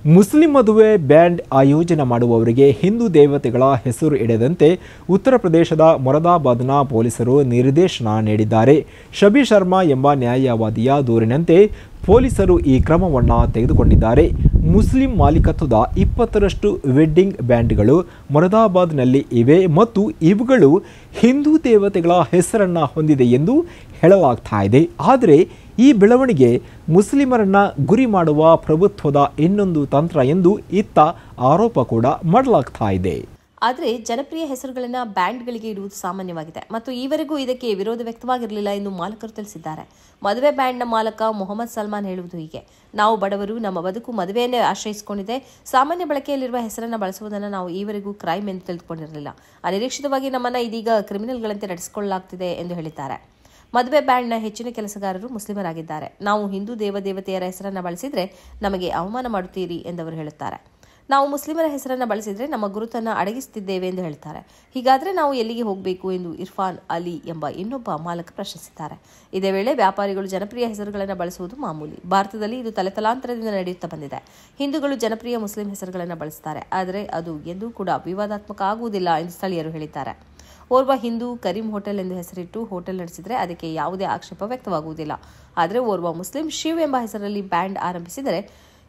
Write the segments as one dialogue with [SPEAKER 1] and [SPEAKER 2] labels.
[SPEAKER 1] Muslim ಮದುವೆ band ಆಯೋಜನೆ ಮಾಡುವವರಿಗೆ ಹಿಂದೂ ದೇವತೆಗಳ ಹೆಸರು ಇಡದಂತೆ ಉತ್ತರ ಪ್ರದೇಶದ ಮೊರಾದಾಬಾದ್ನ ಪೊಲೀಸರು ನಿರ್ದೇಶನ ನೀಡಿದ್ದಾರೆ. ಶಬಿ ಶರ್ಮಾ ಎಂಬ ನ್ಯಾಯವಾದಿಯ ದೂರಿನಂತೆ ಪೊಲೀಸರು ಈ ಕ್ರಮವನ್ನು ತೆಗೆದುಕೊಂಡಿದ್ದಾರೆ. ಮುಸ್ಲಿಂ ಮಾಲೀಕತ್ವದ 20ರಷ್ಟು ವೆಡ್ಡಿಂಗ್ ಬ್ಯಾಂಡ್ಗಳು ಮೊರಾದಾಬಾದ್ನಲ್ಲಿ ಇವೆ ಮತ್ತು ಇವುಗಳು ಹಿಂದೂ ದೇವತೆಗಳ ಹೆಸರನ್ನು ಹೊಂದಿದೆ ಎಂದು ಹೇಳಲಾಗ್ತಾ ಇದೆ. ಆದರೆ ಈ ಬೆಳವಣಿಗೆ ಮುಸ್ಲಿಮರನ್ನ ಗುರಿ ಮಾಡುವ ಪ್ರಭುತ್ವದ ಇನ್ನೊಂದು ತಂತ್ರ ಎಂದು ಇತ್ತ ಆರೋಪ ಕೂಡ ಮಾಡಲಾಗ್ತಾ ಇದೆ.
[SPEAKER 2] ಆದರೆ ಜನಪ್ರಿಯ ಹೆಸರುಗಳನ್ನು ಬ್ಯಾಂಡ್ಗಳಿಗೆ ಇಡುವುದು ಸಾಮಾನ್ಯವಾಗಿದೆ ಮತ್ತು ಈವರೆಗೂ ಇದಕ್ಕೆ ವಿರೋಧ ವ್ಯಕ್ತವಾಗಿರಲಿಲ್ಲ ಎಂದು ಮಾಲಕರು ತಿಳಿಸಿದ್ದಾರೆ. ಮದುವೆ ಬ್ಯಾಂಡ್ನ ಮಾಲಕ ಮೊಹಮ್ಮದ್ ಸಲ್ಮಾನ್ ಹೇಳುವುದು ಹೀಗೆ: ನಾವು ಬಡವರು, ನಮ್ಮ ಬದುಕು ಮದುವೆಯನ್ನೇ ಆಶ್ರಯಿಸಿಕೊಂಡಿದೆ. ಸಾಮಾನ್ಯ ಬಳಕೆಯಲ್ಲಿರುವ ಹೆಸರನ್ನು ಬಳಸುವುದನ್ನು ನಾವು ಈವರೆಗೂ ಕ್ರೈಮ್ ಎಂದು ತಿಳಿದುಕೊಂಡಿರಲಿಲ್ಲ. ಅನಿರೀಕ್ಷಿತವಾಗಿ ನಮ್ಮನ್ನು ಇದೀಗ ಕ್ರಿಮಿನಲ್ಗಳಂತೆ ನಡೆಸಿಕೊಳ್ಳಲಾಗ್ತಿದೆ ಎಂದು ಹೇಳಿದ್ದಾರೆ. ಮದುವೆ ಬ್ಯಾಂಡ್ನ ಹೆಚ್ಚಿನ ಕೆಲಸಗಾರರು ಮುಸ್ಲಿಮರಾಗಿದ್ದಾರೆ. ನಾವು ಹಿಂದೂ ದೇವದೇವತೆಯರ ಹೆಸರನ್ನು ಬಳಸಿದರೆ ನಮಗೆ ಅವಮಾನ ಮಾಡುತ್ತೀರಿ ಎಂದವರು ಹೇಳುತ್ತಾರೆ. ನಾವು ಮುಸ್ಲಿಮರ ಹೆಸರನ್ನು ಬಳಸಿದರೆ ನಮ್ಮ ಗುರುತನ್ನು ಅಡಗಿಸುತ್ತಿದ್ದೇವೆ ಎಂದು ಹೇಳ್ತಾರೆ. ಹೀಗಾದರೆ ನಾವು ಎಲ್ಲಿಗೆ ಹೋಗಬೇಕು ಎಂದು ಇರ್ಫಾನ್ ಅಲಿ ಎಂಬ ಇನ್ನೊಬ್ಬ ಮಾಲಕ ಪ್ರಶ್ನಿಸಿದ್ದಾರೆ. ಇದೇ ವೇಳೆ ವ್ಯಾಪಾರಿಗಳು ಜನಪ್ರಿಯ ಹೆಸರುಗಳನ್ನು ಬಳಸುವುದು ಮಾಮೂಲಿ. ಭಾರತದಲ್ಲಿ ಇದು ತಲೆತಲಾಂತರದಿಂದ ನಡೆಯುತ್ತಾ ಬಂದಿದೆ. ಹಿಂದೂಗಳು ಜನಪ್ರಿಯ ಮುಸ್ಲಿಂ ಹೆಸರುಗಳನ್ನು ಬಳಸುತ್ತಾರೆ, ಆದರೆ ಅದು ಎಂದೂ ಕೂಡ ವಿವಾದಾತ್ಮಕ ಆಗುವುದಿಲ್ಲ ಎಂದು ಸ್ಥಳೀಯರು ಹೇಳಿದ್ದಾರೆ. ಓರ್ವ ಹಿಂದೂ ಕರೀಂ ಹೋಟೆಲ್ ಎಂದು ಹೆಸರಿಟ್ಟು ಹೋಟೆಲ್ ನಡೆಸಿದರೆ ಅದಕ್ಕೆ ಯಾವುದೇ ಆಕ್ಷೇಪ ವ್ಯಕ್ತವಾಗುವುದಿಲ್ಲ. ಆದರೆ ಓರ್ವ ಮುಸ್ಲಿಂ ಶಿವ್ ಎಂಬ ಹೆಸರಲ್ಲಿ ಬ್ಯಾಂಡ್ ಆರಂಭಿಸಿದರೆ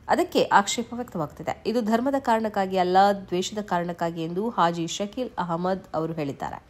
[SPEAKER 2] ಅದಕ್ಕೆ ಆಕ್ಷೇಪ ವ್ಯಕ್ತವಾಗುತ್ತಿದೆ. ಇದು ಧರ್ಮದ ಕಾರಣಕ್ಕಾಗಿ ಅಲ್ಲ, ದ್ವೇಷದ ಕಾರಣಕ್ಕಾಗಿ ಎಂದು ಹಾಜಿ ಶಕೀಲ್ ಅಹಮದ್ ಅವರು ಹೇಳಿದ್ದಾರೆ.